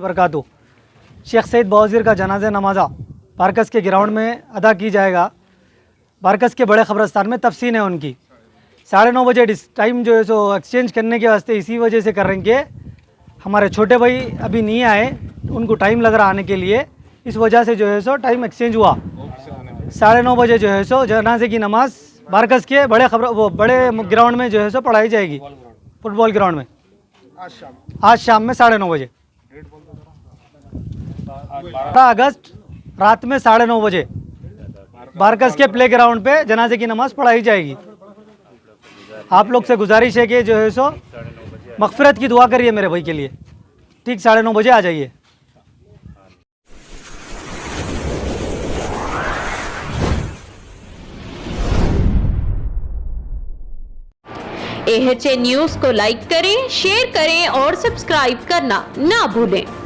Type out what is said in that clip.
बरकातहू। शेख सईद बवाजीर का जनाजा नमाजा बारकस के ग्राउंड में अदा की जाएगा। बारकस के बड़े ख़बरस्तान में तफसीन है उनकी 9:30 बजे टाइम जो है सो एक्सचेंज करने के वास्ते इसी वजह से कर रहे हैं कि हमारे छोटे भाई अभी नहीं आए, उनको टाइम लग रहा आने के लिए, इस वजह से जो है सो टाइम एक्सचेंज हुआ। 9:30 बजे जो है सो जनाजे की नमाज बारकस के बड़े ग्राउंड में जो है सो पढ़ाई जाएगी, फुटबॉल ग्राउंड में आज शाम में 9:30 बजे। 18 अगस्त रात में 9:30 बजे बारकस के प्ले ग्राउंड पे जनाजे की नमाज पढ़ाई जाएगी। आप लोग से गुजारिश है कि जो है सो मगफिरत की दुआ करिए मेरे भाई के लिए। ठीक 9:30 बजे आ जाइए। AHA न्यूज़ को लाइक करें, शेयर करें और सब्सक्राइब करना ना भूलें।